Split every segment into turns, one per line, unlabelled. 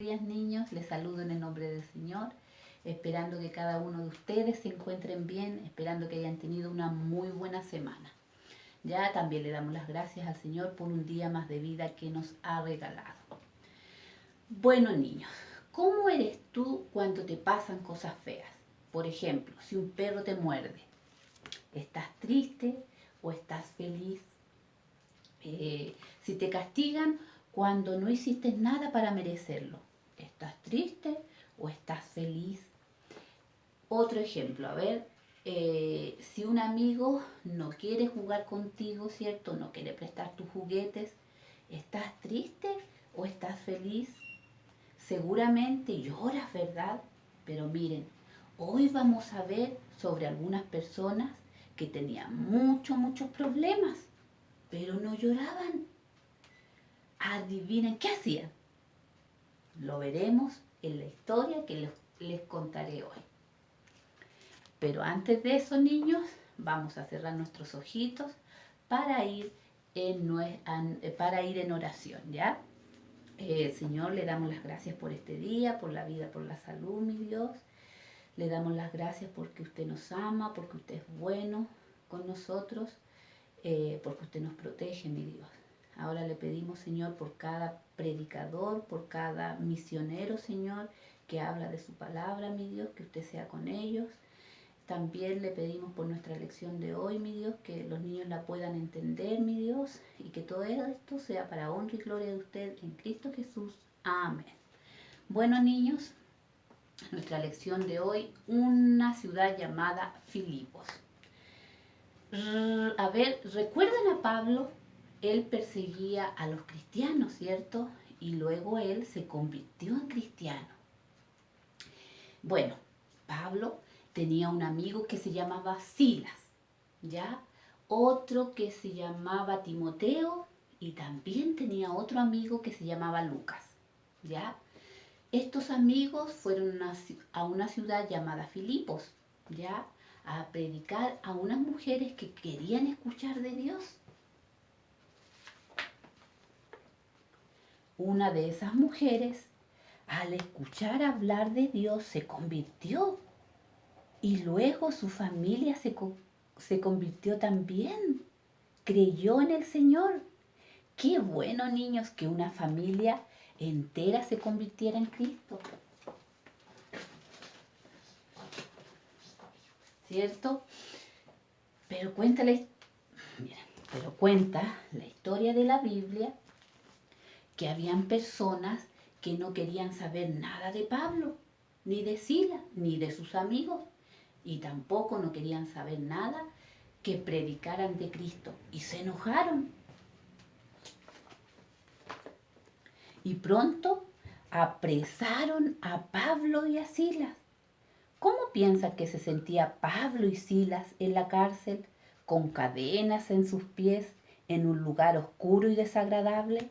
Buenos días, niños, les saludo en el nombre del Señor, esperando que cada uno de ustedes se encuentren bien, esperando que hayan tenido una muy buena semana. Ya también le damos las gracias al Señor por un día más de vida que nos ha regalado. Bueno, niños, ¿cómo eres tú cuando te pasan cosas feas? Por ejemplo, si un perro te muerde, ¿estás triste o estás feliz? Si te castigan cuando no hiciste nada para merecerlo, ¿estás triste o estás feliz? Otro ejemplo, a ver, si un amigo no quiere jugar contigo, ¿cierto? No quiere prestar tus juguetes, ¿estás triste o estás feliz? Seguramente lloras, ¿verdad? Pero miren, hoy vamos a ver sobre algunas personas que tenían muchos problemas, pero no lloraban. Adivinen qué hacían. Lo veremos en la historia que les contaré hoy. Pero antes de eso, niños, vamos a cerrar nuestros ojitos para ir en oración, ¿ya? Señor, le damos las gracias por este día, por la vida, por la salud, mi Dios. Le damos las gracias porque usted nos ama, porque usted es bueno con nosotros, porque usted nos protege, mi Dios. Ahora le pedimos, Señor, por cada predicador, por cada misionero, Señor, que habla de su palabra, mi Dios, que usted sea con ellos. También le pedimos por nuestra lección de hoy, mi Dios, que los niños la puedan entender, mi Dios, y que todo esto sea para honra y gloria de usted en Cristo Jesús. Amén. Bueno, niños, nuestra lección de hoy, una ciudad llamada Filipos. A ver, ¿recuerdan a Pablo? Él perseguía a los cristianos, ¿cierto? Y luego él se convirtió en cristiano. Bueno, Pablo tenía un amigo que se llamaba Silas, ¿ya? Otro que se llamaba Timoteo y también tenía otro amigo que se llamaba Lucas, ¿ya? Estos amigos fueron a una ciudad llamada Filipos, ¿ya? A predicar a unas mujeres que querían escuchar de Dios. Una de esas mujeres, al escuchar hablar de Dios, se convirtió. Y luego su familia se convirtió también. Creyó en el Señor. Qué bueno, niños, que una familia entera se convirtiera en Cristo. ¿Cierto? Pero cuenta la historia de la Biblia que habían personas que no querían saber nada de Pablo, ni de Silas, ni de sus amigos, y tampoco no querían saber nada que predicaran de Cristo, y se enojaron. Y pronto apresaron a Pablo y a Silas. ¿Cómo piensa que se sentía Pablo y Silas en la cárcel, con cadenas en sus pies, en un lugar oscuro y desagradable?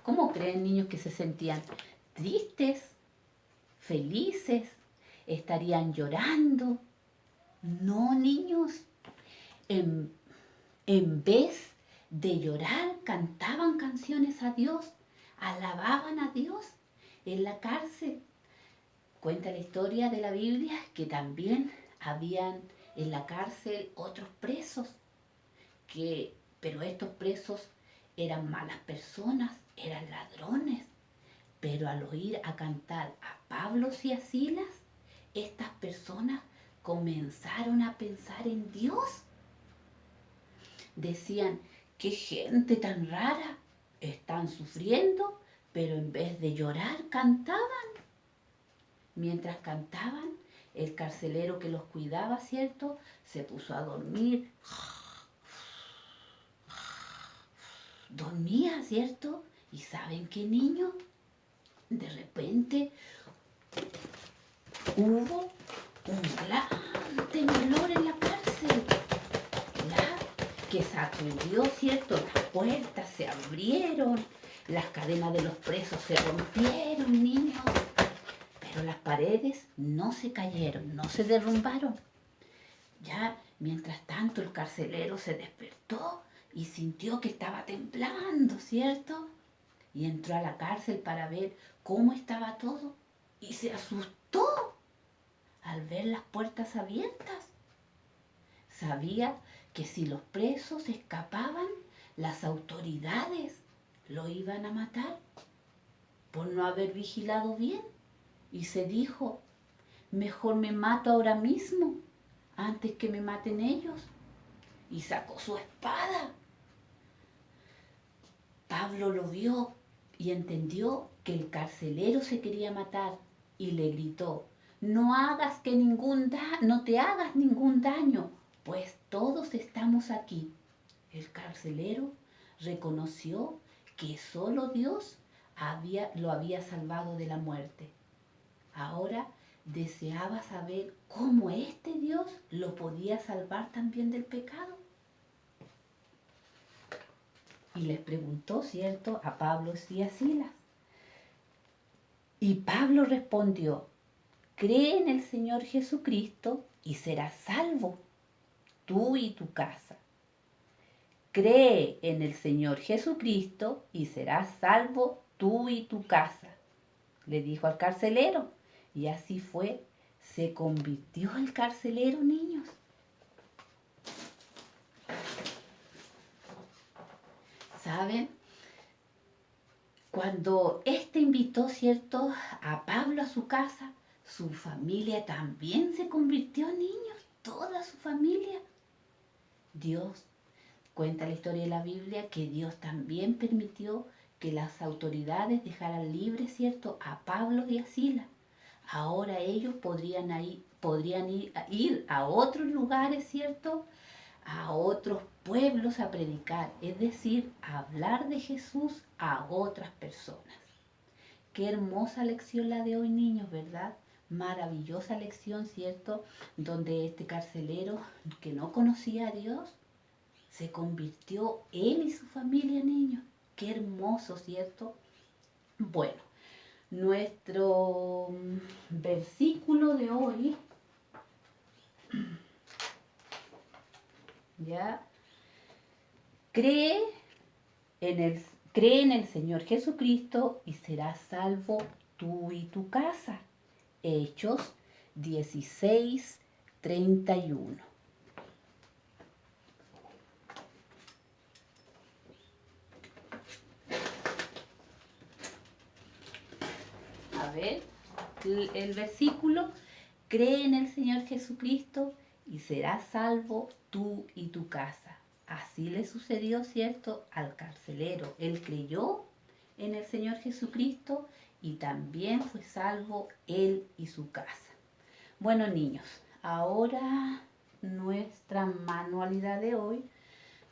¿Cómo creen, niños, que se sentían? ¿Tristes? ¿Felices? ¿Estarían llorando? No, niños. En, en vez de llorar, cantaban canciones a Dios, alababan a Dios en la cárcel. Cuenta la historia de la Biblia que también habían en la cárcel otros presos, pero estos presos eran malas personas, eran ladrones. Pero al oír a cantar a Pablo y a Silas, estas personas comenzaron a pensar en Dios. Decían, qué gente tan rara, están sufriendo, pero en vez de llorar cantaban. Mientras cantaban, el carcelero que los cuidaba, ¿cierto?, se puso a dormir. Dormía, ¿cierto? ¿Y saben qué, niño? De repente hubo un gran temblor en la cárcel, que sacudió, ¿cierto? Las puertas se abrieron, las cadenas de los presos se rompieron, niños. Pero las paredes no se cayeron, no se derrumbaron. Ya, mientras tanto, el carcelero se despertó y sintió que estaba temblando, ¿cierto? y entró a la cárcel para ver cómo estaba todo y se asustó al ver las puertas abiertas. Sabía que si los presos escapaban, las autoridades lo iban a matar por no haber vigilado bien. Y se dijo, mejor me mato ahora mismo antes que me maten ellos. Y sacó su espada. Pablo lo vio y entendió que el carcelero se quería matar y le gritó, no te hagas ningún daño, pues todos estamos aquí. El carcelero reconoció que solo Dios lo había salvado de la muerte. Ahora deseaba saber cómo este Dios lo podía salvar también del pecado. Y les preguntó, ¿cierto?, a Pablo y a Silas. Y Pablo respondió, cree en el Señor Jesucristo y serás salvo, tú y tu casa. Cree en el Señor Jesucristo y serás salvo, tú y tu casa, le dijo al carcelero. Y así fue, se convirtió el carcelero, niños. ¿Saben? Cuando éste invitó, ¿cierto?, a Pablo a su casa, su familia también se convirtió, niños, toda su familia. Dios, cuenta la historia de la Biblia, que Dios también permitió que las autoridades dejaran libres, ¿cierto?, a Pablo y a Silas. Ahora ellos podrían ir a otros lugares, ¿cierto?, a otros pueblos a predicar, es decir, a hablar de Jesús a otras personas. Qué hermosa lección la de hoy, niños, ¿verdad? Maravillosa lección, ¿cierto? Donde este carcelero que no conocía a Dios, se convirtió él y su familia, niños. Qué hermoso, ¿cierto? Bueno, nuestro versículo de hoy, ya, cree en el Señor Jesucristo y serás salvo tú y tu casa. Hechos 16:31. A ver, el versículo, cree en el Señor Jesucristo y serás salvo tú y tu casa. Así le sucedió, ¿cierto?, al carcelero. Él creyó en el Señor Jesucristo y también fue salvo él y su casa. Bueno, niños, ahora nuestra manualidad de hoy.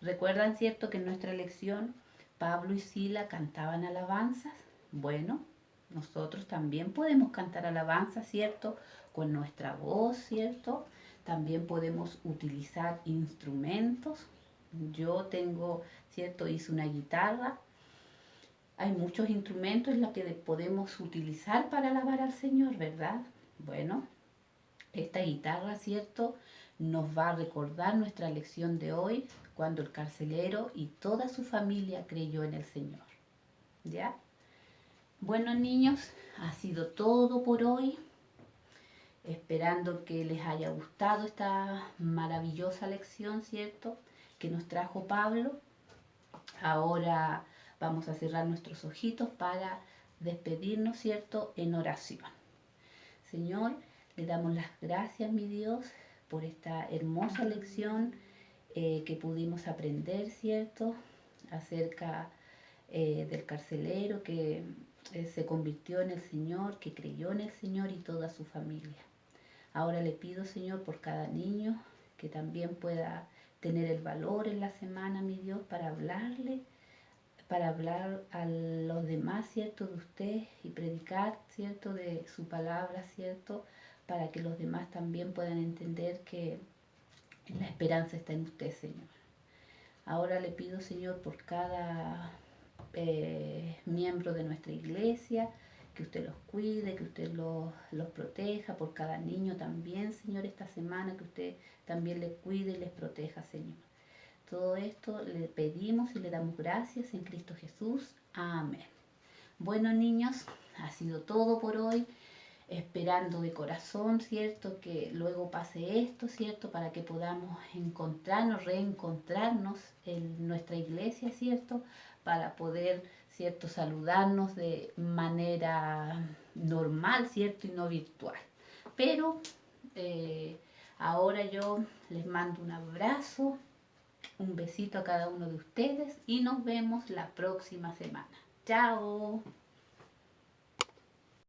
¿Recuerdan, cierto, que en nuestra lección Pablo y Sila cantaban alabanzas? Bueno, nosotros también podemos cantar alabanzas, ¿cierto?, con nuestra voz, ¿cierto? También podemos utilizar instrumentos. Yo tengo, ¿cierto?, hice una guitarra. Hay muchos instrumentos en los que podemos utilizar para alabar al Señor, ¿verdad? Bueno, esta guitarra, ¿cierto?, nos va a recordar nuestra lección de hoy, cuando el carcelero y toda su familia creyó en el Señor. ¿Ya? Bueno, niños, ha sido todo por hoy. Esperando que les haya gustado esta maravillosa lección, ¿cierto?, que nos trajo Pablo. Ahora vamos a cerrar nuestros ojitos para despedirnos, ¿cierto?, en oración. Señor, le damos las gracias, mi Dios, por esta hermosa lección que pudimos aprender, ¿cierto?, acerca del carcelero que se convirtió en el Señor, que creyó en el Señor y toda su familia. Ahora le pido, Señor, por cada niño que también pueda tener el valor en la semana, mi Dios, para hablar a los demás, ¿cierto?, de usted y predicar, ¿cierto?, de su palabra, ¿cierto?, para que los demás también puedan entender que la esperanza está en usted, Señor. Ahora le pido, Señor, por cada miembro de nuestra iglesia, que usted los cuide, que usted los proteja, por cada niño también, Señor, esta semana, que usted también les cuide y les proteja, Señor. Todo esto le pedimos y le damos gracias en Cristo Jesús. Amén. Bueno, niños, ha sido todo por hoy. Esperando de corazón, ¿cierto? Que luego pase esto, ¿cierto? Para que podamos encontrarnos, reencontrarnos en nuestra iglesia, ¿cierto? Para poder, ¿cierto? Saludarnos de manera normal, ¿cierto? Y no virtual. Pero ahora yo les mando un abrazo, un besito a cada uno de ustedes y nos vemos la próxima semana. Chao.